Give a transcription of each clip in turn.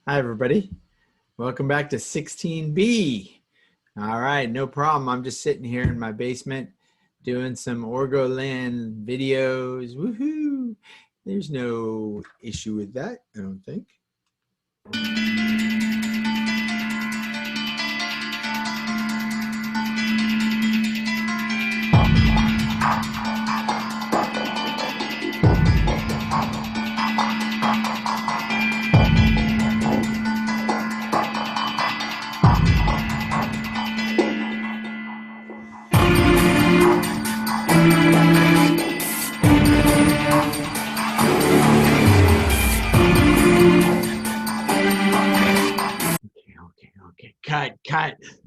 Hi, everybody. Welcome back to 16B. All right, no problem. I'm just sitting here in my basement doing some Orgoland videos. Woohoo! There's no issue with that, I don't think. Okay.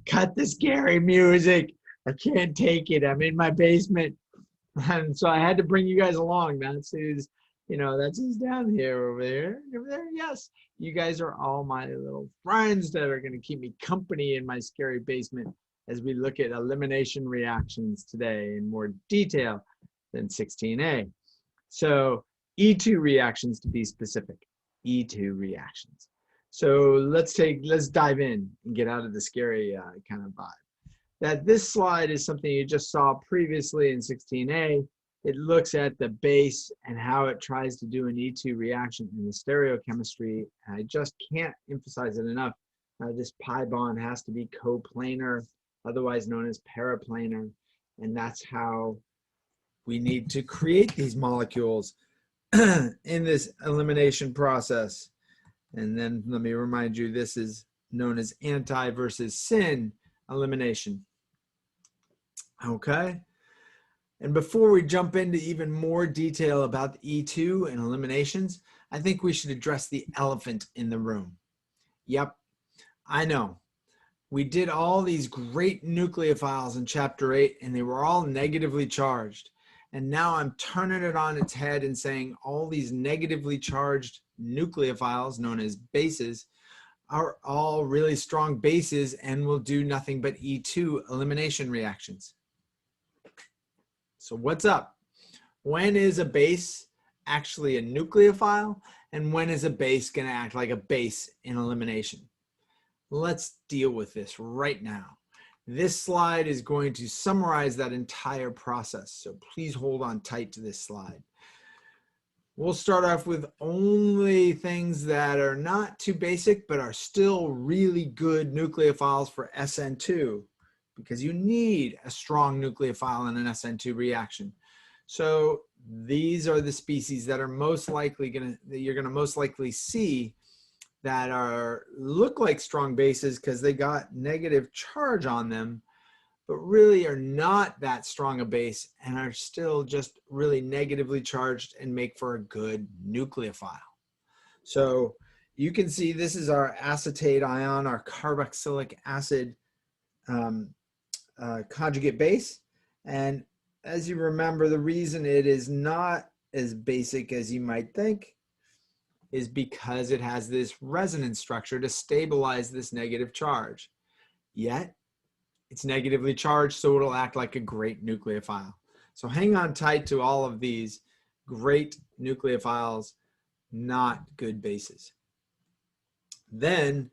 Cut the scary music. I can't take it. I'm in my basement. And so I had to bring you guys along. That's who's down here over there. Over there, yes. You guys are all my little friends that are going to keep me company in my scary basement as we look at elimination reactions today in more detail than 16A. So E2 reactions, to be specific. E2 reactions. So let's dive in and get out of the scary kind of vibe. That this slide is something you just saw previously in 16A. It looks at the base and how it tries to do an E2 reaction in the stereochemistry. And I just can't emphasize it enough. This pi bond has to be coplanar, otherwise known as paraplanar. And that's how we need to create these molecules in this elimination process. And then let me remind you, this is known as anti versus syn elimination. Okay. And before we jump into even more detail about the E2 and eliminations, I think we should address the elephant in the room. Yep, I know. We did all these great nucleophiles in chapter 8 and they were all negatively charged. And now I'm turning it on its head and saying all these negatively charged nucleophiles, known as bases, are all really strong bases and will do nothing but E2 elimination reactions. So what's up? When is a base actually a nucleophile? And when is a base going to act like a base in elimination? Let's deal with this right now. This slide is going to summarize that entire process. So please hold on tight to this slide. We'll start off with only things that are not too basic, but are still really good nucleophiles for SN2, because you need a strong nucleophile in an SN2 reaction. So these are the species that are most likely you're gonna most likely see that look like strong bases because they got negative charge on them, but really are not that strong a base and are still just really negatively charged and make for a good nucleophile. So you can see this is our acetate ion, our carboxylic acid conjugate base. And as you remember, the reason it is not as basic as you might think is because it has this resonance structure to stabilize this negative charge. Yet, it's negatively charged, so it'll act like a great nucleophile. So hang on tight to all of these great nucleophiles, not good bases. Then,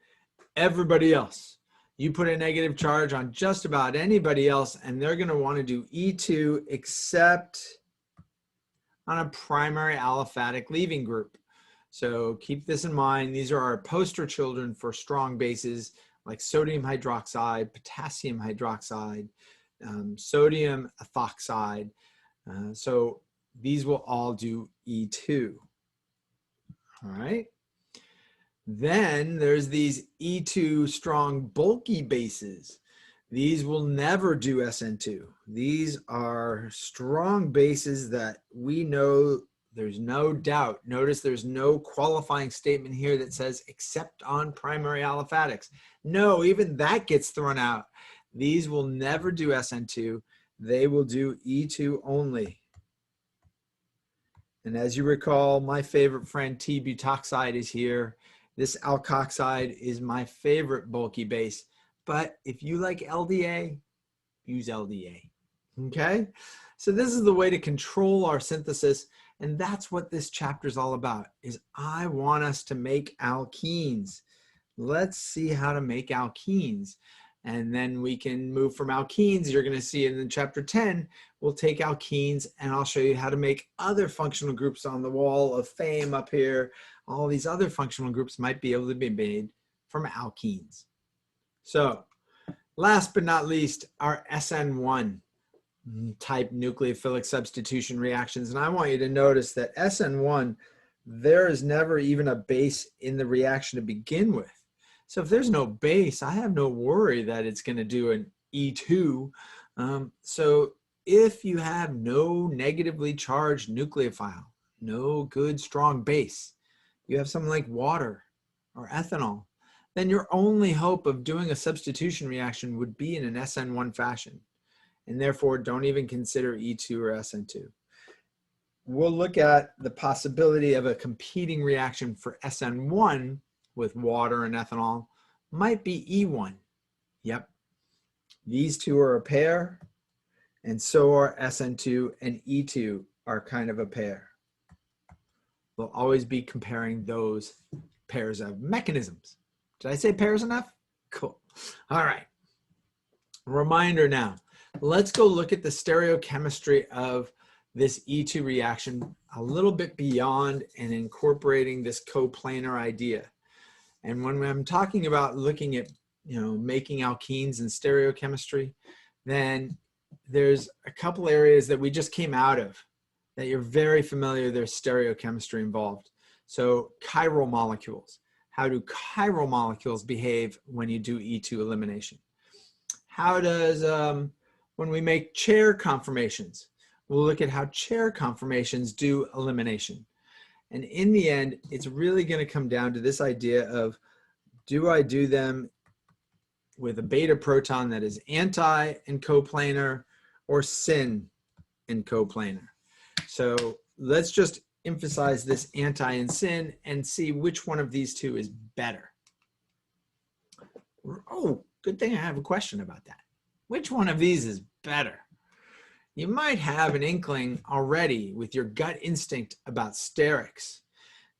everybody else. You put a negative charge on just about anybody else, and they're going to want to do E2 except on a primary aliphatic leaving group. So keep this in mind. These are our poster children for strong bases like sodium hydroxide, potassium hydroxide, sodium ethoxide. So these will all do E2. All right. Then there's these E2 strong bulky bases. These will never do SN2. These are strong bases that we know there's no doubt. Notice there's no qualifying statement here that says except on primary aliphatics. No, even that gets thrown out. These will never do SN2. They will do E2 only. And as you recall, my favorite friend T-butoxide is here. This alkoxide is my favorite bulky base. But if you like LDA, use LDA. Okay? So this is the way to control our synthesis. And that's what this chapter is all about, is I want us to make alkenes. let's see how to make alkenes. And then we can move from alkenes. You're going to see in chapter 10, we'll take alkenes and I'll show you how to make other functional groups on the wall of fame up here. All these other functional groups might be able to be made from alkenes. So last but not least, our SN1 type nucleophilic substitution reactions. And I want you to notice that SN1, there is never even a base in the reaction to begin with. So if there's no base, I have no worry that it's going to do an E2. So if you have no negatively charged nucleophile, no good strong base, you have something like water or ethanol, then your only hope of doing a substitution reaction would be in an SN1 fashion. And therefore, don't even consider E2 or SN2. We'll look at the possibility of a competing reaction for SN1 with water and ethanol might be E1. Yep. These two are a pair, and so are SN2 and E2 are kind of a pair. We'll always be comparing those pairs of mechanisms. Did I say pairs enough? Cool. All right. Reminder now. Let's go look at the stereochemistry of this E2 reaction a little bit beyond and incorporating this coplanar idea. And when I'm talking about looking at, making alkenes and stereochemistry, then there's a couple areas that we just came out of that you're very familiar, there's stereochemistry involved. So chiral molecules. How do chiral molecules behave when you do E2 elimination? How does, when we make chair conformations, we'll look at how chair conformations do elimination. And in the end, it's really going to come down to this idea of, do I do them with a beta proton that is anti and coplanar or syn and coplanar? So let's just emphasize this anti and syn and see which one of these two is better. Oh, good thing I have a question about that. Which one of these is better? You might have an inkling already with your gut instinct about sterics,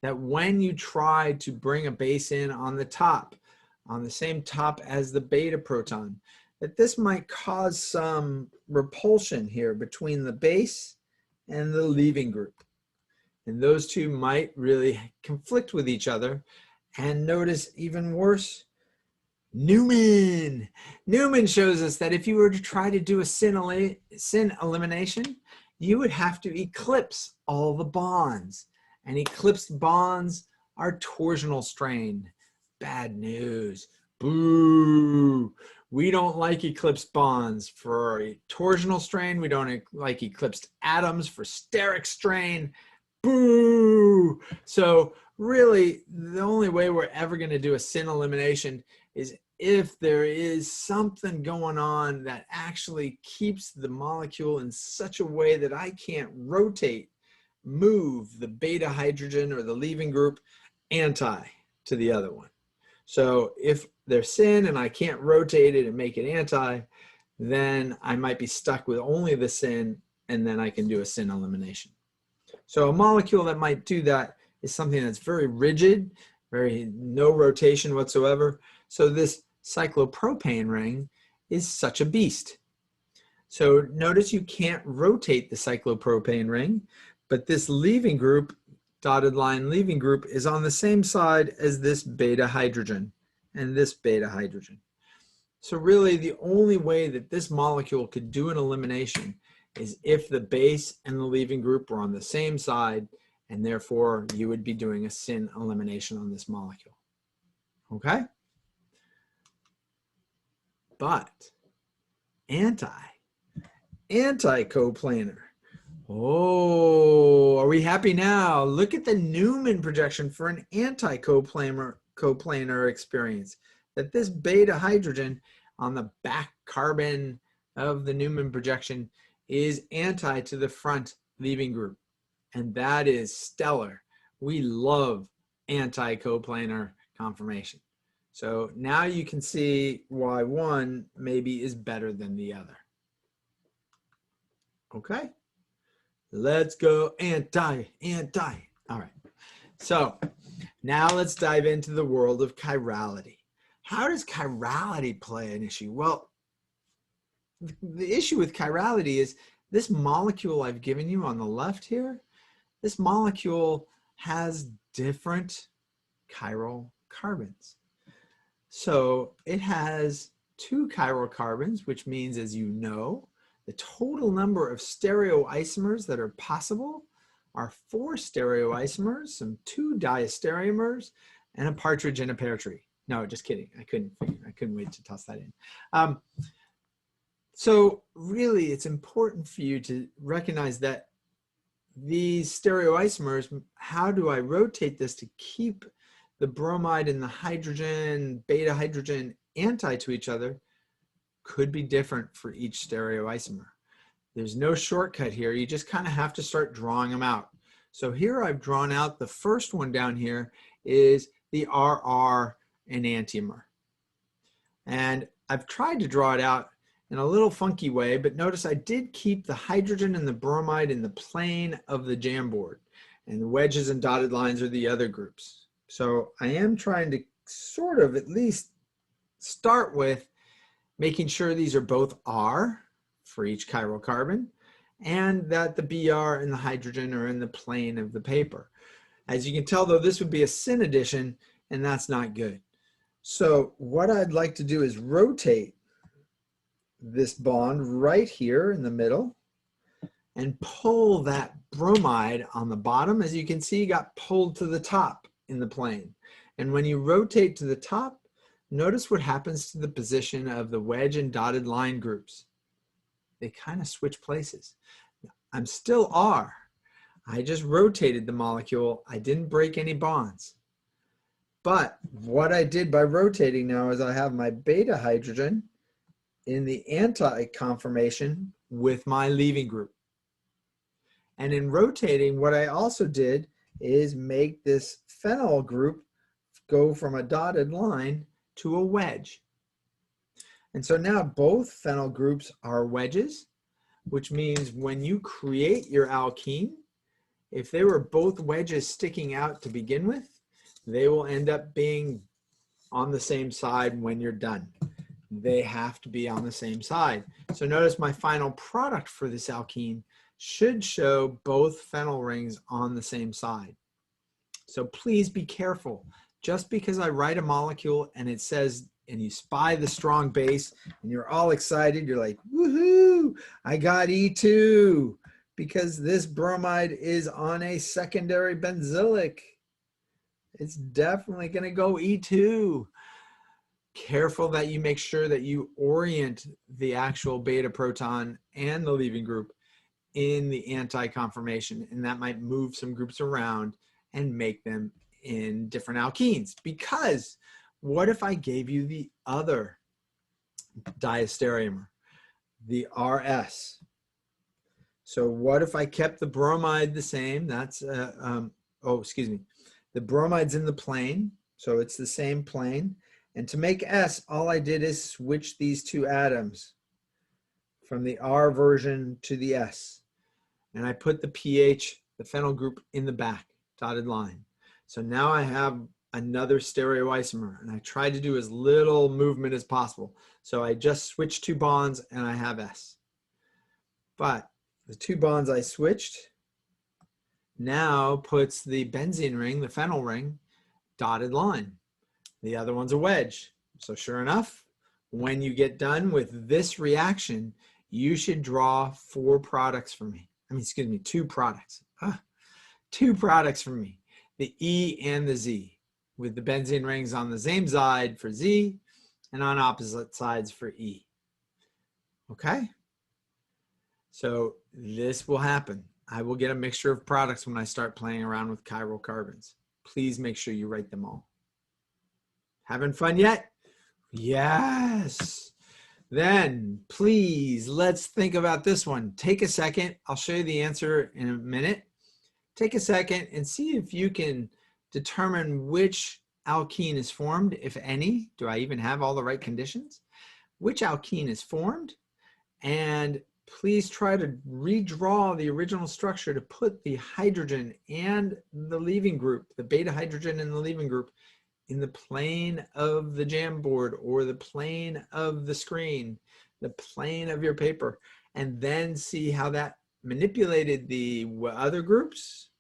that when you try to bring a base in on the top, on the same top as the beta proton, that this might cause some repulsion here between the base and the leaving group. And those two might really conflict with each other. And notice even worse, Newman. Newman shows us that if you were to try to do a syn elimination, you would have to eclipse all the bonds. And eclipsed bonds are torsional strain. Bad news. Boo. We don't like eclipsed bonds for torsional strain. We don't like eclipsed atoms for steric strain. Boo. So really, the only way we're ever going to do a syn elimination is if there is something going on that actually keeps the molecule in such a way that I can't move the beta hydrogen or the leaving group anti to the other one. So if they're syn and I can't rotate it and make it anti, then I might be stuck with only the syn, and then I can do a syn elimination. So a molecule that might do that is something that's very rigid, no rotation whatsoever. So this cyclopropane ring is such a beast. So notice you can't rotate the cyclopropane ring, but this leaving group, dotted line leaving group, is on the same side as this beta hydrogen and this beta hydrogen. So really the only way that this molecule could do an elimination is if the base and the leaving group were on the same side, and therefore you would be doing a syn elimination on this molecule. Okay? But anti-coplanar. Oh, are we happy now? Look at the Newman projection for an anti-coplanar experience. That this beta hydrogen on the back carbon of the Newman projection is anti to the front leaving group. And that is stellar. We love anti-coplanar conformation. So now you can see why one maybe is better than the other. Okay, let's go anti. All right, So now let's dive into the world of chirality. How does chirality play an issue? Well, the issue with chirality is this molecule I've given you on the left here, this molecule has different chiral carbons. So it has 2 chiral carbons, which means, as you know, the total number of stereoisomers that are possible are 4 stereoisomers, some 2 diastereomers, and a partridge in a pear tree. No, just kidding. I couldn't wait to toss that in. So really, it's important for you to recognize that these stereoisomers, how do I rotate this to keep the bromide and the hydrogen, beta hydrogen anti to each other, could be different for each stereoisomer. There's no shortcut here. You just kind of have to start drawing them out. So here I've drawn out the first one down here is the RR enantiomer. And I've tried to draw it out in a little funky way, but notice I did keep the hydrogen and the bromide in the plane of the Jamboard, and the wedges and dotted lines are the other groups. So I am trying to sort of at least start with making sure these are both R for each chiral carbon, and that the Br and the hydrogen are in the plane of the paper. As you can tell, though, this would be a syn addition, and that's not good. So what I'd like to do is rotate this bond right here in the middle and pull that bromide on the bottom, as you can see, got pulled to the top in the plane. And when you rotate to the top, notice what happens to the position of the wedge and dotted line groups. They kind of switch places. I'm still R. I just rotated the molecule. I didn't break any bonds. But what I did by rotating now is I have my beta hydrogen in the anti-conformation with my leaving group. And in rotating, what I also did is make this phenyl group go from a dotted line to a wedge. And so now both phenyl groups are wedges, which means when you create your alkene, if they were both wedges sticking out to begin with, they will end up being on the same side when you're done. They have to be on the same side. So notice my final product for this alkene should show both phenyl rings on the same side. So please be careful. Just because I write a molecule and it says, and you spy the strong base and you're all excited, you're like, woohoo, I got E2 because this bromide is on a secondary benzylic. It's definitely going to go E2. Careful that you make sure that you orient the actual beta proton and the leaving group in the anti-conformation, and that might move some groups around and make them in different alkenes. Because what if I gave you the other diastereomer, the RS? So what if I kept the bromide the same? That's, the bromide's in the plane, so it's the same plane. And to make S, all I did is switch these 2 atoms from the R version to the S. And I put the pH, the phenyl group, in the back, dotted line. So now I have another stereoisomer, and I tried to do as little movement as possible. So I just switched 2 bonds and I have S. But the 2 bonds I switched now puts the benzene ring, the phenyl ring, dotted line. The other one's a wedge. So sure enough, when you get done with this reaction, you should draw 4 products for me. Excuse me, 2 products. 2 products for me, the E and the Z, with the benzene rings on the same side for Z and on opposite sides for E. Okay? So this will happen. I will get a mixture of products when I start playing around with chiral carbons. Please make sure you write them all. Having fun yet? Yes. Then please, let's think about this one. Take a second. I'll show you the answer in a minute. Take a second and see if you can determine which alkene is formed, if any. Do I even have all the right conditions? Which alkene is formed? And please try to redraw the original structure to put the hydrogen and the leaving group, the beta hydrogen and the leaving group, in the plane of the Jamboard or the plane of the screen, the plane of your paper, and then see how that manipulated the other groups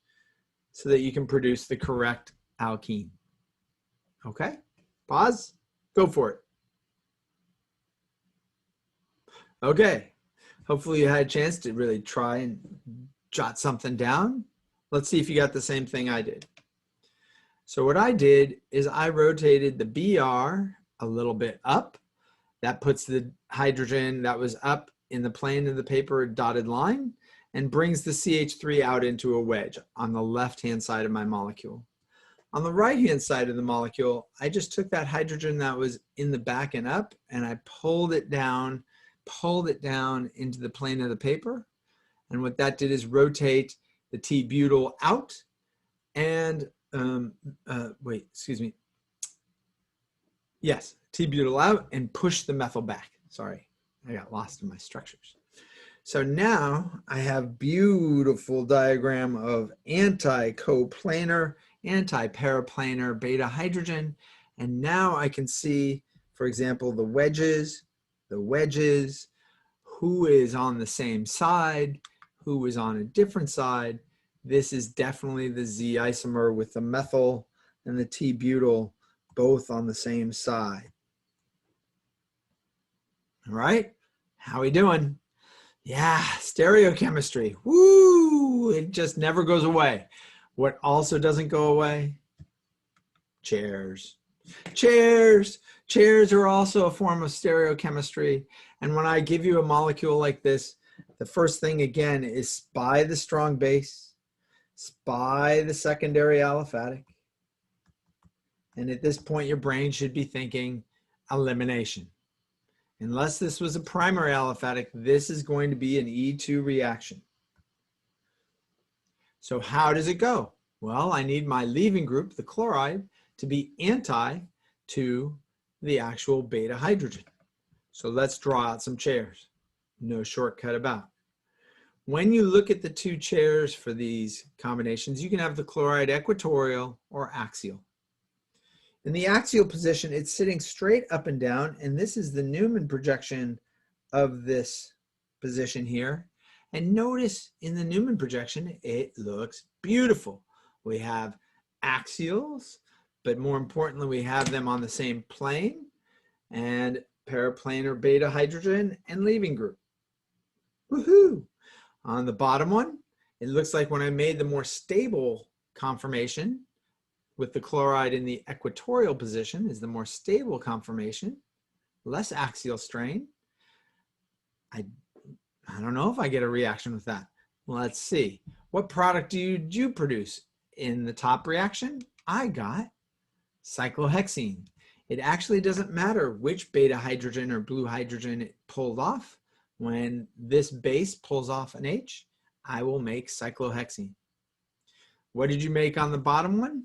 so that you can produce the correct alkene. Okay, pause, go for it. Okay, hopefully you had a chance to really try and jot something down. Let's see if you got the same thing I did. So what I did is I rotated the BR a little bit up. That puts the hydrogen that was up in the plane of the paper dotted line and brings the CH3 out into a wedge on the left-hand side of my molecule. On the right-hand side of the molecule, I just took that hydrogen that was in the back and up, and I pulled it down into the plane of the paper. And what that did is rotate the T-butyl out and, Yes, T-butyl out and push the methyl back. Sorry, I got lost in my structures. So now I have beautiful diagram of anti-coplanar, anti-paraplanar beta hydrogen. And now I can see, for example, the wedges, who is on the same side, who is on a different side. This is definitely the Z isomer with the methyl and the T-butyl both on the same side. All right, how we doing? Yeah, stereochemistry. Woo! It just never goes away. What also doesn't go away? Chairs. Chairs. Chairs are also a form of stereochemistry. And when I give you a molecule like this, the first thing again is spy the strong base, spy the secondary aliphatic. And at this point, your brain should be thinking elimination. Unless this was a primary aliphatic, this is going to be an E2 reaction. So how does it go? Well, I need my leaving group, the chloride, to be anti to the actual beta hydrogen. So let's draw out some chairs. No shortcut about. When you look at the two chairs for these combinations, you can have the chloride equatorial or axial. In the axial position, it's sitting straight up and down, and this is the Newman projection of this position here. And notice in the Newman projection, it looks beautiful. We have axials, but more importantly, we have them on the same plane, and paraplanar beta hydrogen and leaving group. Woohoo! On the bottom one, it looks like when I made the more stable conformation, with the chloride in the equatorial position is the more stable conformation, less axial strain. I don't know if I get a reaction with that. Let's see. What product do you produce? In the top reaction, I got cyclohexene. It actually doesn't matter which beta hydrogen or blue hydrogen it pulled off. When this base pulls off an H, I will make cyclohexene. What did you make on the bottom one?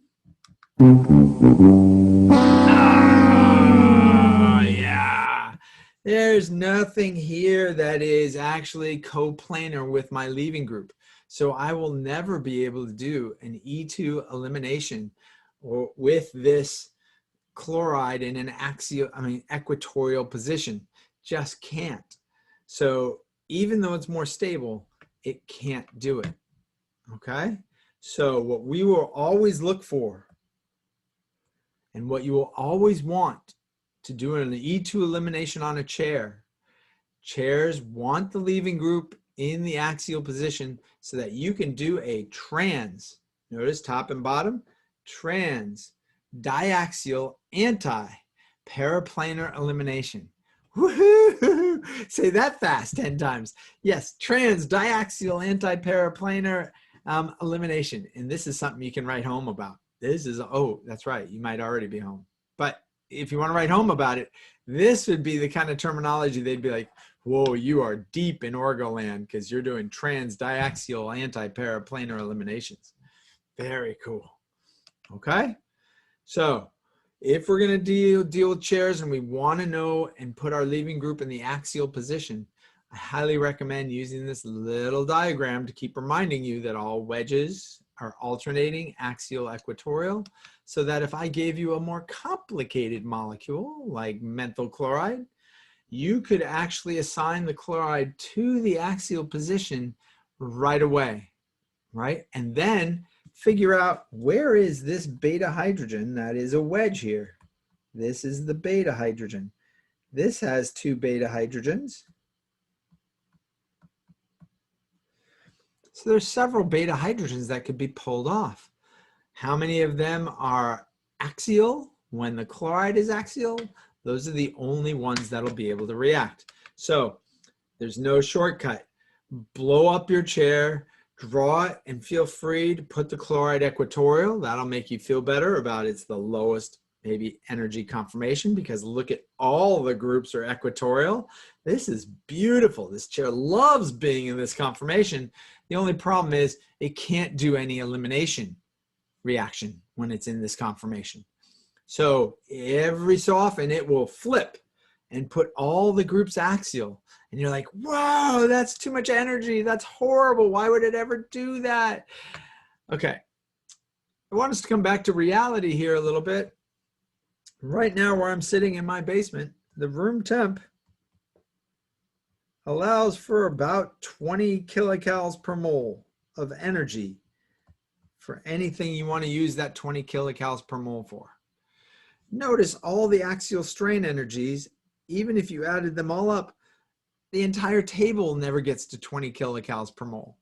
Oh, yeah. There's nothing here that is actually coplanar with my leaving group. So I will never be able to do an E2 elimination or with this chloride in an equatorial position. Just can't. So even though it's more stable, it can't do it. Okay? So what we will always look for and what you will always want to do an E2 elimination on a chair, chairs want the leaving group in the axial position so that you can do a trans, notice top and bottom, trans, diaxial, anti-paraplanar elimination. Woohoo! Say that fast 10 times. Yes, trans, diaxial, anti-paraplanar elimination. And this is something you can write home about. This is, oh, that's right. You might already be home. But if you want to write home about it, this would be the kind of terminology they'd be like, whoa, you are deep in Orgoland because you're doing trans, diaxial, anti-paraplanar eliminations. Very cool. Okay. So if we're going to deal with chairs and we want to know and put our leaving group in the axial position, I highly recommend using this little diagram to keep reminding you that all wedges are alternating axial equatorial, so that if I gave you a more complicated molecule like methyl chloride, you could actually assign the chloride to the axial position right away, right? And then figure out where is this beta hydrogen that is a wedge here. This is the beta hydrogen. This has 2 beta hydrogens. So there's several beta hydrogens that could be pulled off. How many of them are axial when the chloride is axial? Those are the only ones that'll be able to react. So there's no shortcut. Blow up your chair, draw it, and feel free to put the chloride equatorial. That'll make you feel better about it's the lowest maybe energy conformation, because look at all the groups are equatorial. This is beautiful. This chair loves being in this conformation. The only problem is it can't do any elimination reaction when it's in this conformation. So every so often it will flip and put all the groups axial. And you're like, wow, that's too much energy. That's horrible. Why would it ever do that? Okay. I want us to come back to reality here a little bit. Right now where I'm sitting in my basement, the room temp allows for about 20 kilocalories per mole of energy for anything you want to use that 20 kilocalories per mole for. Notice all the axial strain energies, even if you added them all up, the entire table never gets to 20 kilocalories per mole.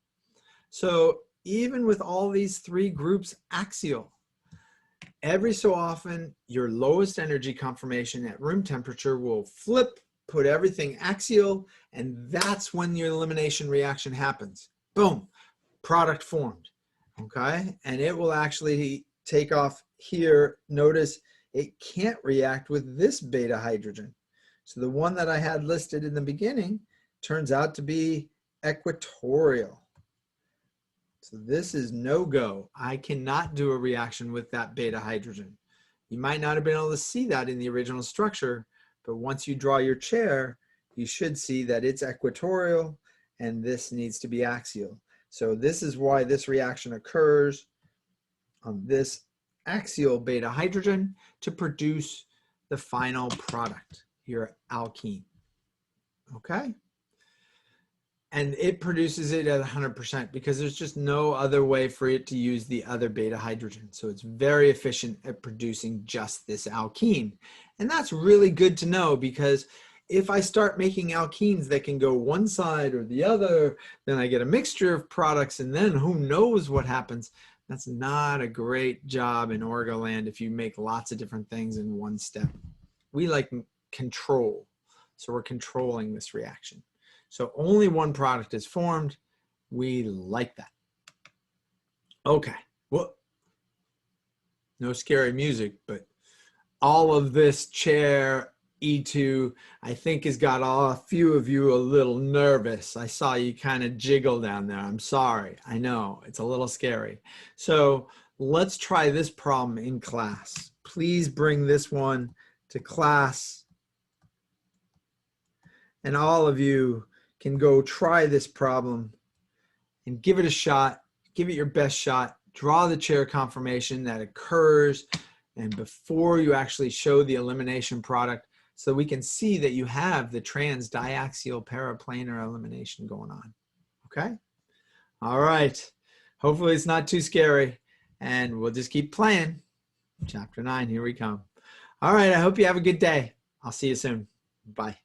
So even with all these 3 groups axial, every so often your lowest energy conformation at room temperature will flip, put everything axial, and that's when your elimination reaction happens. Boom, product formed, okay? And it will actually take off here. Notice it can't react with this beta hydrogen. So the one that I had listed in the beginning turns out to be equatorial. So this is no go. I cannot do a reaction with that beta hydrogen. You might not have been able to see that in the original structure, but once you draw your chair, you should see that it's equatorial and this needs to be axial. So this is why this reaction occurs on this axial beta hydrogen to produce the final product, your alkene. Okay? And it produces it at 100% because there's just no other way for it to use the other beta hydrogen. So it's very efficient at producing just this alkene. And that's really good to know, because if I start making alkenes that can go one side or the other, then I get a mixture of products, and then who knows what happens. That's not a great job in Orgoland if you make lots of different things in one step. We like control. So we're controlling this reaction. So only one product is formed. We like that. Okay. Well, no scary music, but all of this chair E2, I think, has got a few of you a little nervous. I saw you kind of jiggle down there. I'm sorry. I know it's a little scary. So let's try this problem in class. Please bring this one to class. And all of you can go try this problem and give it a shot. Give it your best shot. Draw the chair conformation that occurs and before you actually show the elimination product, so we can see that you have the trans diaxial paraplanar elimination going on. Okay? All right. Hopefully it's not too scary, and we'll just keep playing. Chapter 9, here we come. All right, I hope you have a good day. I'll see you soon. Bye.